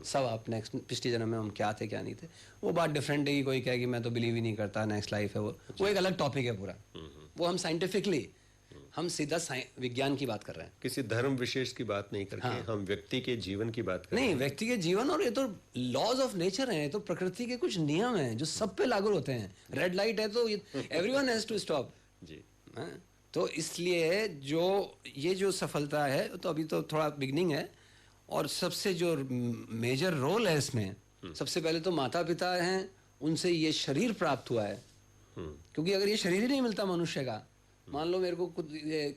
सब आप नेक्स्ट पिछले जन्म में हम क्या थे क्या नहीं थे, वो बात डिफरेंट है कि कोई कहे कि मैं तो बिलीव ही नहीं करता, नेक्स्ट लाइफ है, वो एक अलग टॉपिक है पूरा। वो हम साइंटिफिकली, हम सीधा विज्ञान की बात कर रहे हैं, किसी धर्म विशेष की बात नहीं करके हम व्यक्ति के जीवन की बात कर रहे नहीं हैं। व्यक्ति के जीवन, और ये तो लॉज ऑफ नेचर हैं, ये तो प्रकृति के कुछ नियम हैं जो सब पे लागू होते हैं। रेड लाइट है तो एवरीवन हैज टू स्टॉप जी। तो इसलिए जो सफलता है तो अभी तो थोड़ा बिगनिंग है, और सबसे जो मेजर रोल है इसमें, सबसे पहले तो माता पिता हैं, उनसे ये शरीर प्राप्त हुआ है। क्योंकि अगर ये शरीर ही नहीं मिलता मनुष्य का, मान लो मेरे को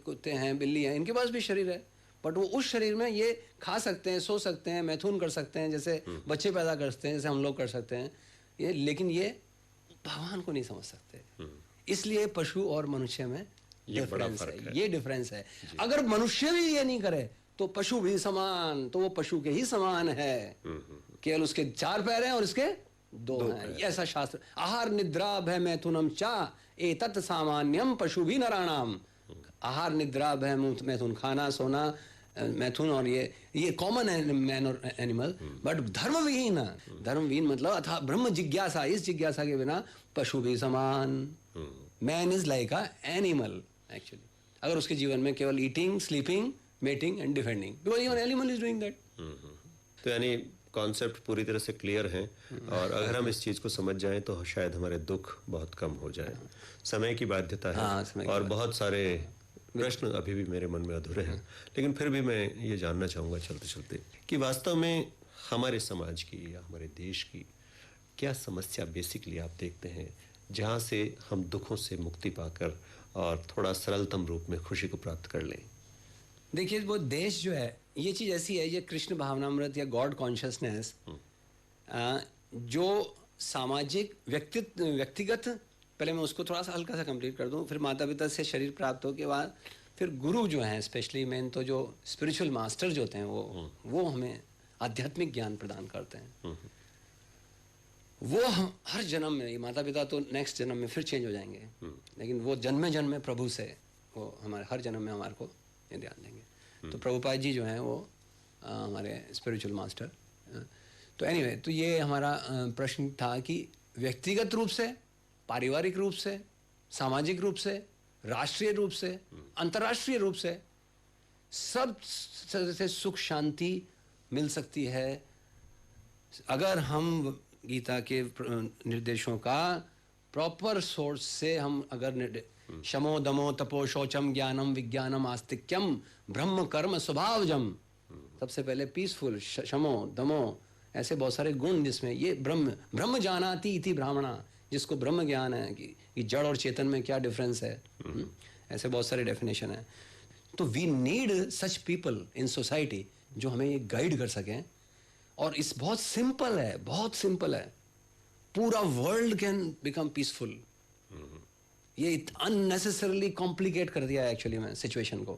कुत्ते हैं, बिल्ली हैं, इनके पास भी शरीर है, बट वो उस शरीर में ये खा सकते हैं, सो सकते हैं, मैथुन कर सकते हैं, जैसे बच्चे पैदा करते हैं, जैसे हम लोग कर सकते हैं ये, लेकिन ये भगवान को नहीं समझ सकते। इसलिए पशु और मनुष्य में ये बड़ा डिफरेंस फर्क है, ये डिफरेंस है। अगर मनुष्य भी ये नहीं करे तो पशु भी समान, तो वो पशु के ही समान है, केवल उसके 4 पैर हैं और इसके 2 हैं। ऐसा शास्त्र, आहार निद्रा भय मैथुनम चा एतत् सामान्यम पशु भी नराणाम। आहार निद्रा भय मैथुन, खाना सोना मैथुन, और ये कॉमन है मैन और एनिमल। बट धर्मविहीन, धर्मविहीन मतलब अथा ब्रह्म जिज्ञासा, इस जिज्ञासा के बिना पशु भी समान। Man is like a animal actually, अगर उसके जीवन में केवल eating, sleeping, mating and defending, because even animal is doing that. तो यानी कॉन्सेप्ट पूरी तरह से क्लियर है, और अगर हम इस चीज़ को समझ जाएं तो शायद हमारे दुख बहुत कम हो जाए। समय की बाध्यता है, समय की और बहुत सारे प्रश्न अभी भी मेरे मन में अधूरे हैं, लेकिन फिर भी मैं ये जानना चाहूँगा चलते चलते कि वास्तव में हमारे समाज की या हमारे देश की क्या समस्या बेसिकली आप देखते हैं, जहाँ से हम दुखों से मुक्ति पाकर और थोड़ा सरलतम रूप में खुशी को प्राप्त कर लें। देखिए, वो देश जो है, ये चीज़ ऐसी है, ये कृष्ण भावनामृत या गॉड कॉन्शियसनेस, जो सामाजिक व्यक्तिगत, पहले मैं उसको थोड़ा सा हल्का सा कंप्लीट कर दूं, फिर माता पिता से शरीर प्राप्त हो के बाद फिर गुरु जो हैं, स्पेशली मेन तो जो स्पिरिचुअल मास्टर जो होते हैं, वो हमें आध्यात्मिक ज्ञान प्रदान करते हैं। वो हम हर जन्म में, ये माता पिता तो नेक्स्ट जन्म में फिर चेंज हो जाएंगे, लेकिन वो जन्मे जन्मे प्रभु से वो हमारे हर जन्म में हमारे को ये ध्यान देंगे। तो प्रभुपाद जी जो हैं वो हमारे स्पिरिचुअल मास्टर। तो एनीवे, तो ये हमारा प्रश्न था कि व्यक्तिगत रूप से, पारिवारिक रूप से, सामाजिक रूप से, राष्ट्रीय रूप से, अंतर्राष्ट्रीय रूप से, सब से सुख शांति मिल सकती है अगर हम गीता के निर्देशों का प्रॉपर सोर्स से हम अगर शमो दमो तपो शौचम ज्ञानम विज्ञानम आस्तिक्यम ब्रह्म कर्म स्वभावजम, सबसे पहले पीसफुल, शमो दमो, ऐसे बहुत सारे गुण जिसमें ये ब्रह्म जानाति इति ब्राह्मणा, जिसको ब्रह्म ज्ञान है कि जड़ और चेतन में क्या डिफरेंस है, ऐसे बहुत सारे डेफिनेशन है। तो we need such people in society जो हमें ये गाइड कर सकें। और इस बहुत सिंपल है, बहुत सिंपल है, पूरा वर्ल्ड कैन बिकम पीसफुल। ये अननेसेसरली कॉम्प्लिकेट कर दिया है एक्चुअली में सिचुएशन को।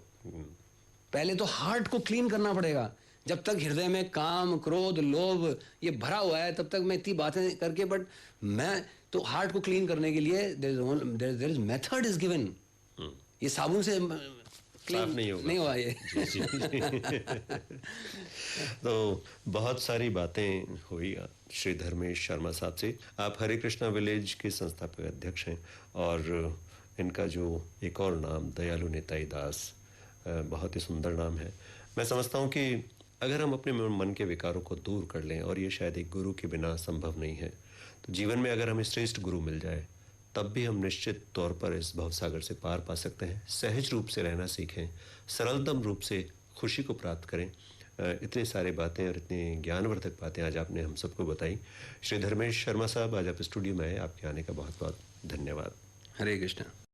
पहले तो हार्ट को क्लीन करना पड़ेगा। जब तक हृदय में काम, क्रोध, लोभ ये भरा हुआ है, तब तक मैं इतनी बातें करके, बट मैं तो हार्ट को क्लीन करने के लिए there is method is given. ये साबुन से साफ नहीं हुआ ये। तो बहुत सारी बातें हुई श्री धर्मेश शर्मा साहब से। आप हरे कृष्णा विलेज के संस्थापक अध्यक्ष हैं, और इनका जो एक और नाम दयालु निताई दास, बहुत ही सुंदर नाम है। मैं समझता हूँ कि अगर हम अपने मन के विकारों को दूर कर लें, और ये शायद एक गुरु के बिना संभव नहीं है, तो जीवन में अगर हमें श्रेष्ठ गुरु मिल जाए तब भी हम निश्चित तौर पर इस भवसागर से पार पा सकते हैं। सहज रूप से रहना सीखें, सरलतम रूप से खुशी को प्राप्त करें। इतनी सारी बातें और इतनी ज्ञानवर्धक बातें आज आपने हम सबको बताई। श्री धर्मेश शर्मा साहब, आज आप स्टूडियो में आए, आपके आने का बहुत बहुत धन्यवाद। हरे कृष्णा।